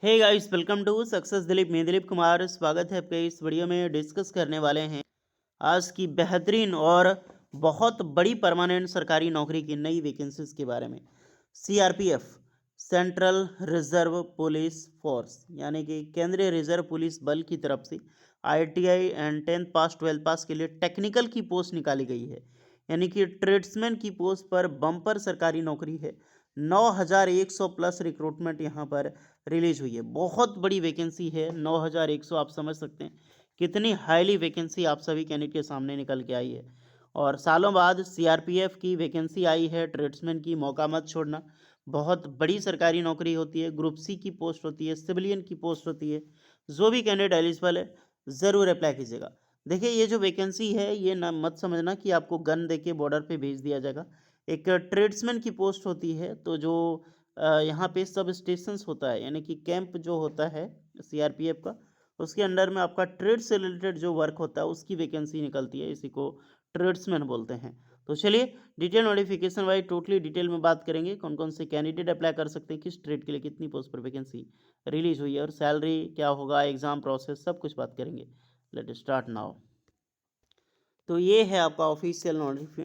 Hey guys, welcome to success Dilip. मैं दिलीप कुमार, स्वागत है आपका। इस वीडियो में डिस्कस करने वाले हैं आज की बेहतरीन और बहुत बड़ी परमानेंट सरकारी नौकरी की नई वैकेंसीज के बारे में। CRPF, central reserve police force, यानी कि केंद्रीय रिजर्व पुलिस बल की तरफ से ITI and 10th pass 12th पास के लिए टेक्निकल की पोस्ट निकाली गई है। यानी कि ट्रेड्समैन की पोस्ट पर बम्पर सरकारी नौकरी है। 9100 प्लस रिक्रूटमेंट यहाँ पर रिलीज हुई है। बहुत बड़ी वैकेंसी है। 9100, आप समझ सकते हैं कितनी हाईली वैकेंसी आप सभी कैंडिडेट के सामने निकल के आई है। और सालों बाद सीआरपीएफ की वैकेंसी आई है। ट्रेड्समैन की मौका मत छोड़ना। बहुत बड़ी सरकारी नौकरी होती है। ग्रुप सी की पोस्ट होती है, सिविलियन की पोस्ट होती है। जो भी कैंडिडेट एलिजिबल है ज़रूर अप्लाई कीजिएगा। देखिए, ये जो वैकेंसी है ये ना मत समझना कि आपको गन दे के बॉर्डर पे भेज दिया जाएगा। एक ट्रेड्समैन की पोस्ट होती है। तो जो यहाँ पे सब स्टेशंस होता है, यानी कि कैंप जो होता है सीआरपीएफ का, उसके अंडर में आपका ट्रेड से रिलेटेड जो वर्क होता है उसकी वैकेंसी निकलती है। इसी को ट्रेड्समैन बोलते हैं। तो चलिए detail notification wise totally detail में बात करेंगे। कौन कौन से कैंडिडेट अप्लाई कर सकते हैं, किस ट्रेड के लिए कितनी पोस्ट पर वैकेंसी रिलीज हुई है, और सैलरी क्या होगा, एग्जाम प्रोसेस, सब कुछ बात करेंगे। Let start now. तो ये है आपका official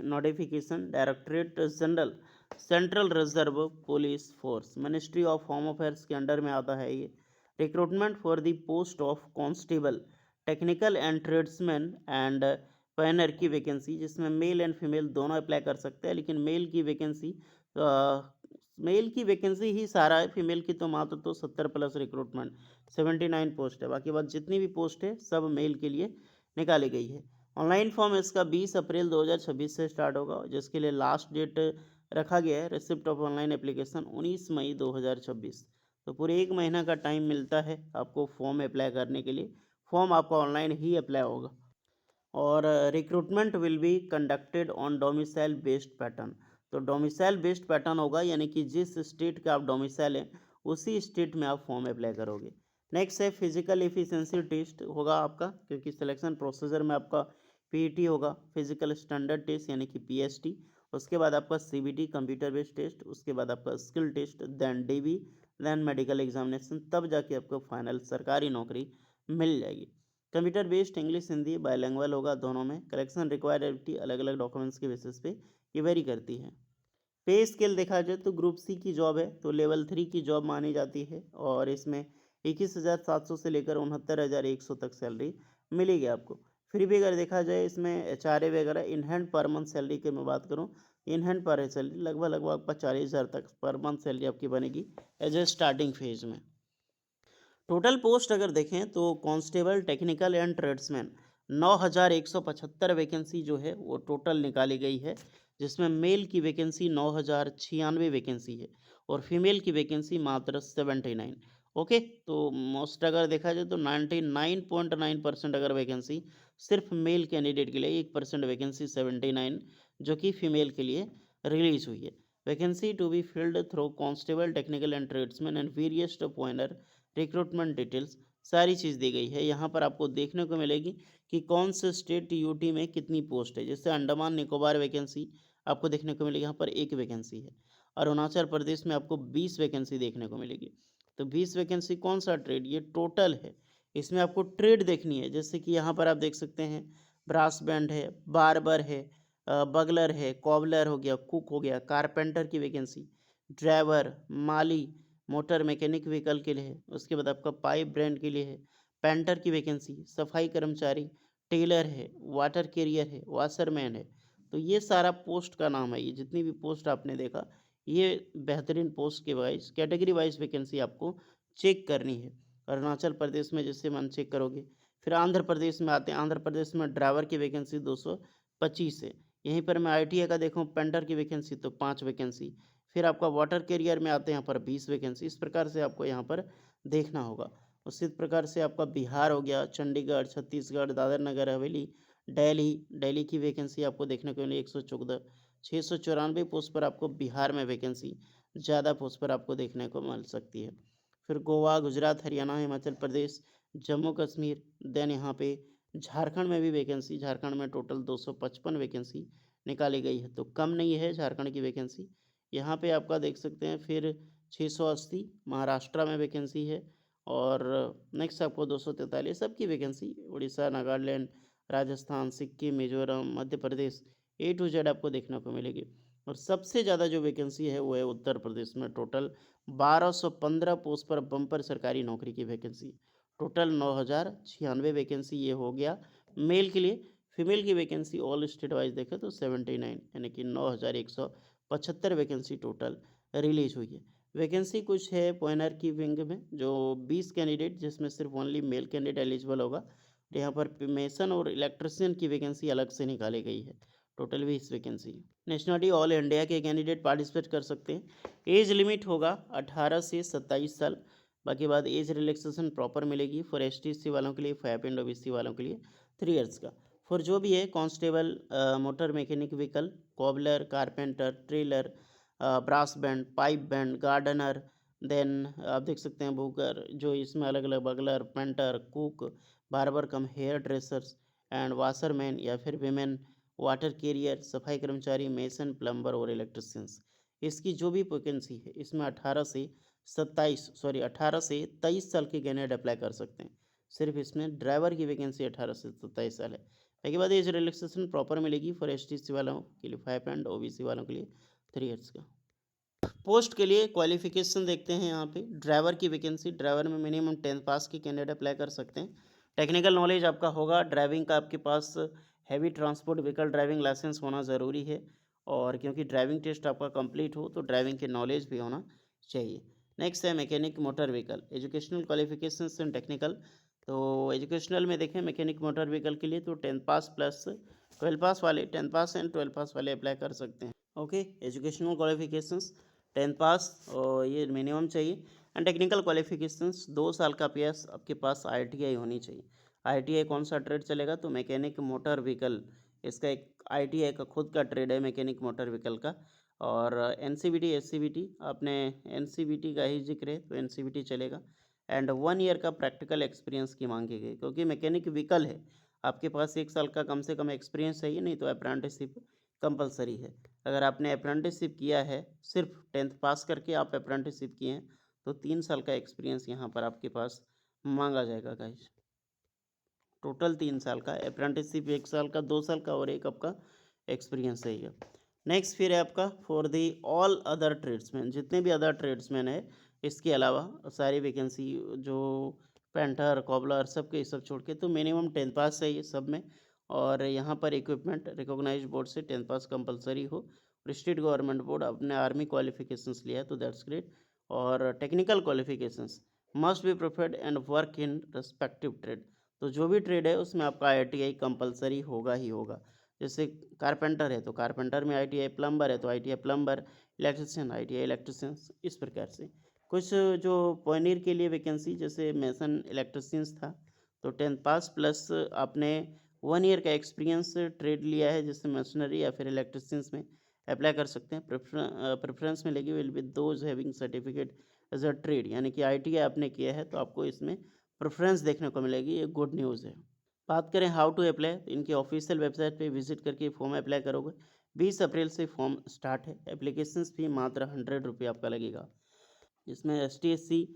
notification. Directorate general central reserve police force, ministry of home affairs के अंडर में आता है ये। Recruitment for the post of constable, technical and tradesman and pioneer की वैकेंसी, जिसमें मेल एंड फीमेल दोनों अप्लाई कर सकते हैं। लेकिन मेल की वैकेंसी ही सारा है। फीमेल की तो मात्र तो 70 प्लस रिक्रूटमेंट, 79 पोस्ट है। बाकी बात जितनी भी पोस्ट है सब मेल के लिए निकाली गई है। ऑनलाइन फॉर्म इसका 20 अप्रैल 2026 से स्टार्ट होगा, जिसके लिए लास्ट डेट रखा गया है रिसिप्ट ऑफ ऑनलाइन एप्लीकेशन 19 मई 2026। तो पूरे एक महीना का टाइम मिलता है आपको फॉर्म अप्लाई करने के लिए। फॉर्म आपका ऑनलाइन ही अप्लाई होगा। और recruitment will be conducted on domicile based pattern. तो डोमिसाइल बेस्ड पैटर्न होगा, यानी कि जिस स्टेट का आप डोमिसाइल हैं उसी स्टेट में आप फॉर्म अप्लाई करोगे। नेक्स्ट है फिजिकल एफिशिएंसी टेस्ट होगा आपका, क्योंकि सिलेक्शन प्रोसीजर में आपका पीईटी होगा, फिजिकल स्टैंडर्ड टेस्ट यानी कि पीएसटी। उसके बाद आपका सीबीटी कंप्यूटर बेस्ड टेस्ट, उसके बाद आपका skill test, then DB, then medical examination, तब जाके आपको फाइनल सरकारी नौकरी मिल जाएगी। Computer based English Hindi bilanguage होगा दोनों में। करेक्शन रिक्वायर्ड एबिलिटी अलग अलग डॉक्यूमेंट्स के बेसिस पे ये वेरी करती है। पे स्केल देखा जाए तो ग्रुप सी की जॉब है तो लेवल 3 की जॉब मानी जाती है, और इसमें 21,700 से लेकर 69,100 तक सैलरी मिलेगी आपको। फिर भी अगर देखा जाए इसमें एचआरए वगैरह in hand per month salary की मैं बात करूँ, इन हैंड पर सैलरी लगभग लगभग आपका 40,000 तक पर मंथ सैलरी आपकी बनेगी एज ए स्टार्टिंग फेज में। टोटल पोस्ट अगर देखें तो constable, technical and tradesman 9175 vacancy जो है वो टोटल निकाली गई है, जिसमें मेल की वैकेंसी 9096 वैकेंसी है और फीमेल की वैकेंसी मात्र 79। ओके, तो मोस्ट अगर देखा जाए तो 99.9% अगर वैकेंसी सिर्फ मेल कैंडिडेट के लिए, 1% वैकेंसी 79 जो कि फीमेल के लिए रिलीज हुई है। Vacancy to be filled through constable, technical and tradesman and various pioneer. Recruitment details सारी चीज़ दी गई है। यहाँ पर आपको देखने को मिलेगी कि कौन से स्टेट यूटी में कितनी पोस्ट है। जैसे अंडमान निकोबार वैकेंसी आपको देखने को मिलेगी, यहाँ पर एक वैकेंसी है। अरुणाचल प्रदेश में आपको 20 वैकेंसी देखने को मिलेगी। तो 20 वैकेंसी कौन सा ट्रेड, ये टोटल है। इसमें आपको ट्रेड देखनी है, जैसे कि यहाँ पर आप देख सकते हैं ब्रास बैंड है, बार्बर है, बगलर है, कॉबलर हो गया, कुक हो गया, कारपेंटर की वैकेंसी, ड्राइवर, माली, मोटर मैकेनिक व्हीकल के लिए है। उसके बाद आपका पाइप ब्रांड के लिए है, पेंटर की वैकेंसी, सफाई कर्मचारी, टेलर है, वाटर कैरियर है, वाशरमैन है। तो ये सारा पोस्ट का नाम है। ये जितनी भी पोस्ट आपने देखा ये बेहतरीन पोस्ट के वाइज कैटेगरी वाइज वैकेंसी आपको चेक करनी है। अरुणाचल प्रदेश में जैसे मन चेक करोगे, फिर आंध्र प्रदेश में आते हैं। आंध्र प्रदेश में ड्राइवर की वैकेंसी 225 है। यहीं पर मैं आईटीआई का देखूँ पेंटर की वैकेंसी तो 5 वैकेंसी। फिर आपका वाटर कैरियर में आते हैं यहाँ पर 20 वैकेंसी। इस प्रकार से आपको यहाँ पर देखना होगा। उसी प्रकार से आपका बिहार हो गया, चंडीगढ़, छत्तीसगढ़, दादर नगर हवेली, दिल्ली की वैकेंसी आपको देखने को मिली 114। 694 पोस्ट पर आपको बिहार में वैकेंसी ज़्यादा पोस्ट पर आपको देखने को मिल सकती है। फिर गोवा, गुजरात, हरियाणा, हिमाचल प्रदेश, जम्मू कश्मीर, देन यहाँ पे झारखंड में भी वैकेंसी। झारखंड में टोटल 255 वैकेंसी निकाली गई है, तो कम नहीं है झारखंड की वैकेंसी। यहाँ पे आपका देख सकते हैं। फिर 680 महाराष्ट्र में वैकेंसी है, और नेक्स्ट आपको 243 सबकी vacancy Orissa, Nagaland, Rajasthan, Sikkim, Mizoram, Madhya Pradesh A to Z आपको देखने को मिलेगी। और सबसे ज़्यादा जो वैकेंसी है वो है उत्तर प्रदेश में, टोटल 1215 पोस्ट पर बम्पर सरकारी नौकरी की वैकेंसी, टोटल 9096 वैकेंसी ये हो गया मेल के लिए। फीमेल की वैकेंसी ऑल स्टेट वाइज देखें तो 79 यानी कि 9175 वैकेंसी टोटल रिलीज हुई है। वैकेंसी कुछ है पॉइनर की विंग में जो 20 कैंडिडेट, जिसमें सिर्फ ओनली मेल कैंडिडेट एलिजिबल होगा। यहाँ पर मेसन और इलेक्ट्रिशियन की वैकेंसी अलग से निकाली गई है, total 20 vacancy. Nationality all India के कैंडिडेट पार्टिसिपेट कर सकते हैं। एज लिमिट होगा 18 से 27 साल। बाकी बाद एज रिलैक्सेशन प्रॉपर मिलेगी फॉर ST/SC वालों के लिए, 5 एंड OBC वालों के लिए 3 इयर्स का। फॉर जो भी है constable, motor mechanic vehicle, cobbler, carpenter, tailor, brass band, pipe band, gardener, then आप देख सकते हैं बुकर, जो इसमें अलग अलग bugler, painter, cook, barber cum hairdressers and washerman या फिर विमेन, वाटर कैरियर, सफाई कर्मचारी, मेसन, प्लम्बर और इलेक्ट्रिशियंस। इसकी जो भी वैकेंसी है इसमें 18 से 23 साल के कैंडिडेट अप्लाई कर सकते हैं। सिर्फ इसमें ड्राइवर की वैकेंसी 18 से 27 साल है। उसके बाद एज रिलैक्सेशन प्रॉपर मिलेगी फॉर ST/SC वालों के लिए 5 एंड OBC वालों के लिए 3 इयर्स का। पोस्ट के लिए क्वालिफिकेशन देखते हैं यहाँ पे। ड्राइवर की वैकेंसी, ड्राइवर में मिनिमम 10th पास की कैंडिडेट अप्लाई कर सकते हैं। टेक्निकल नॉलेज आपका होगा, ड्राइविंग का आपके पास heavy transport vehicle driving licence होना ज़रूरी है, और क्योंकि ड्राइविंग टेस्ट आपका कंप्लीट हो तो ड्राइविंग की नॉलेज भी होना चाहिए। नेक्स्ट है mechanic motor vehicle, educational qualification and technical. तो एजुकेशनल में देखें मैकेनिक मोटर व्हीकल के लिए तो 10th पास प्लस 12 पास वाले, 10 पास एंड 12 पास वाले अप्लाई कर सकते हैं। ओके, एजुकेशनल क्वालिफिकेशंस 10th पास और ये मिनिमम चाहिए। एंड टेक्निकल क्वालिफिकेशंस 2 साल का PS आपके पास ITI होनी चाहिए। ITI कौन सा ट्रेड चलेगा तो मैकेनिक मोटर व्हीकल, इसका एक ITI का खुद का ट्रेड है मैकेनिक मोटर व्हीकल का। और NCVT SCVT, आपने NCVT का ही जिक्र है तो NCVT चलेगा। एंड 1 ईयर का प्रैक्टिकल एक्सपीरियंस की मांगी गई, क्योंकि मैकेनिक व्हीकल है आपके पास 1 साल का कम से कम एक्सपीरियंस चाहिए, नहीं तो अप्रेंटिसशिप कंपलसरी है। अगर आपने अप्रेंटिसशिप किया है, सिर्फ 10th पास करके आप अप्रेंटिसशिप किए हैं तो 3 साल का एक्सपीरियंस यहाँ पर आपके पास मांगा जाएगा गाइस। टोटल 3 साल का अप्रेंटिसशिप, 1 साल का, 2 साल का और एक आपका एक्सपीरियंस रहेगा। नेक्स्ट फिर है आपका for the all other tradesman, जितने भी अदर ट्रेड्समैन है इसके अलावा सारी वैकेंसी जो पेंटर, कॉबलर सबके सब छोड़ के, तो मिनिमम 10th पास चाहिए सब में। और यहाँ पर इक्विपमेंट रिकॉग्नाइज्ड बोर्ड से 10th पास कंपलसरी हो। स्टेट गवर्नमेंट बोर्ड अपने आर्मी क्वालिफिकेशंस लिया है तो दैट्स ग्रेट। और technical qualifications must be preferred and work in respective trade, तो जो भी ट्रेड है उसमें आपका ITI कंपलसरी होगा ही होगा। जैसे कारपेंटर है तो कारपेंटर में ITI, प्लम्बर है तो ITI plumber, electrician ITI electrician, इस प्रकार से। कुछ जो पॉइनियर के लिए वैकेंसी, जैसे मेसन इलेक्ट्रिशियंस था तो 10th पास प्लस आपने 1 ईयर का एक्सपीरियंस ट्रेड लिया है, जैसे मशीनरी या फिर इलेक्ट्रिशियंस में अप्लाई कर सकते हैं। प्रेफरेंस मिलेगी will be those having certificate as a trade, यानी कि ITI आपने किया है तो आपको इसमें प्रेफरेंस देखने को मिलेगी, ये गुड न्यूज़ है। बात करें हाउ टू अप्लाई, तो इनकी ऑफिशियल वेबसाइट पे विजिट करके फॉर्म अप्लाई करोगे। 20 अप्रैल से फॉर्म स्टार्ट है। एप्लीकेशन फी मात्र 100 रुपये आपका लगेगा। इसमें ST/SC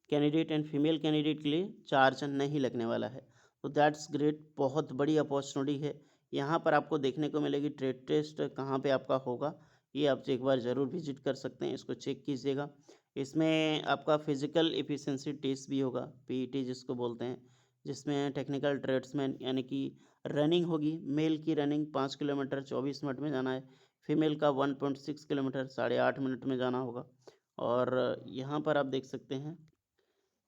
candidate and female candidate के लिए चार्ज नहीं लगने वाला है, तो दैट्स ग्रेट, बहुत बड़ी अपॉर्चुनिटी है। यहाँ पर आपको देखने को मिलेगी ट्रेड टेस्ट कहाँ पे आपका होगा, ये आप एक बार ज़रूर विजिट कर सकते हैं, इसको चेक कीजिएगा। इसमें आपका फिजिकल एफिशिएंसी टेस्ट भी होगा, PET जिसको बोलते हैं, जिसमें टेक्निकल ट्रेड्समैन यानी कि रनिंग होगी। मेल की रनिंग 5 किलोमीटर 24 मिनट में जाना है, फीमेल का 1.6 किलोमीटर 8.5 मिनट में जाना होगा। और यहाँ पर आप देख सकते हैं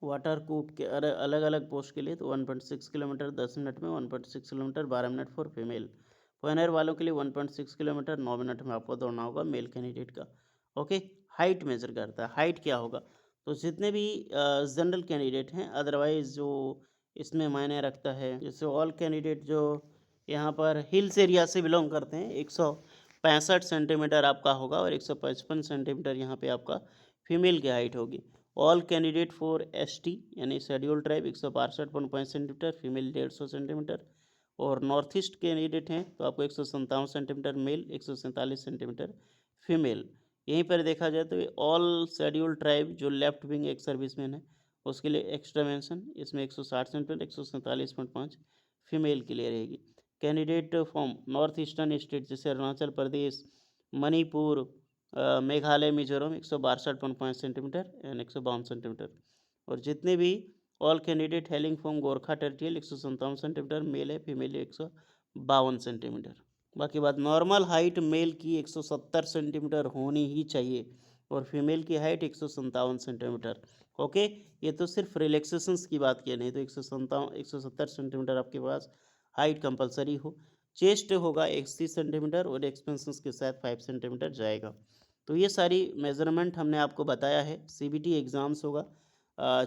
वाटर कूप के अलग अलग पोस्ट के लिए तो 1.6 किलोमीटर 10 मिनट में, 1.6 किलोमीटर 12 मिनट फॉर फीमेल। पॉइनर वालों के लिए 1.6 किलोमीटर 9 मिनट में आपको दौड़ना होगा मेल कैंडिडेट का। ओके, हाइट मेजर करता है, हाइट क्या होगा तो जितने भी जनरल कैंडिडेट हैं, अदरवाइज जो इसमें मायने रखता है, जैसे ऑल कैंडिडेट जो यहाँ पर हिल्स एरिया से बिलोंग करते हैं, 165 सेंटीमीटर आपका होगा और 155 सेंटीमीटर यहाँ पे आपका फीमेल की हाइट होगी। ऑल कैंडिडेट फॉर ST यानी schedule tribe 162.5 centimetre, female 150 centimetre. और नॉर्थ ईस्ट कैंडिडेट हैं तो आपको 157 सेंटीमीटर मेल, 147 सेंटीमीटर फीमेल। यहीं पर देखा जाए तो ऑल शेड्यूल ट्राइब जो लेफ्ट विंग एक सर्विसमैन है उसके लिए एक्स्ट्रा मेंशन इसमें 160 सेंटीमीटर 147.5 फीमेल के लिए रहेगी। Candidate from north eastern state जैसे Arunachal Pradesh, Manipur, Meghalaya, Mizoram 162.5 centimetre and 152 centimetre. और जितने भी all candidate hailing from Gorkha territorial 157 centimetre male है, फीमेल 152 सेंटीमीटर। बाकी बात नॉर्मल हाइट मेल की 170 सेंटीमीटर होनी ही चाहिए और फीमेल की हाइट 157 सेंटीमीटर। ओके, ये तो सिर्फ रिलैक्सेशंस की बात की, नहीं तो 170 सेंटीमीटर आपके पास हाइट कंपलसरी हो। चेस्ट होगा 80 सेंटीमीटर और एक्सपेंशंस के साथ 5 सेंटीमीटर जाएगा। तो ये सारी मेजरमेंट हमने आपको बताया है। सीबीटी एग्ज़ाम्स होगा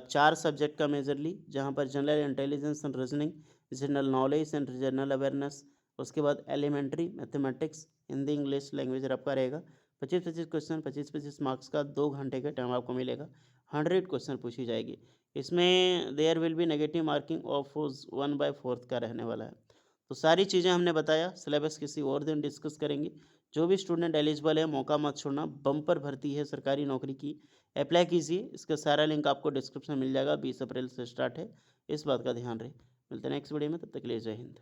4 सब्जेक्ट का मेजरली, जहाँ पर general intelligence and reasoning, general knowledge and general awareness, उसके बाद elementary mathematics, Hindi English language आपका रहेगा। 25-25 क्वेश्चन, 25-25 मार्क्स का 2 घंटे का टाइम आपको मिलेगा। 100 क्वेश्चन पूछी जाएगी। इसमें there will be negative marking of 1/4 का रहने वाला है। तो सारी चीज़ें हमने बताया। सिलेबस किसी और दिन डिस्कस करेंगे। जो भी स्टूडेंट एलिजिबल है मौका मत छोड़ना, बम्पर भर्ती है सरकारी नौकरी की, अप्लाई कीजिए। इसका सारा लिंक आपको डिस्क्रिप्शन में मिल जाएगा। 20 अप्रैल से स्टार्ट है, इस बात का ध्यान रहे। मिलते हैं नेक्स्ट वीडियो में, तब तक के लिए जय हिंद।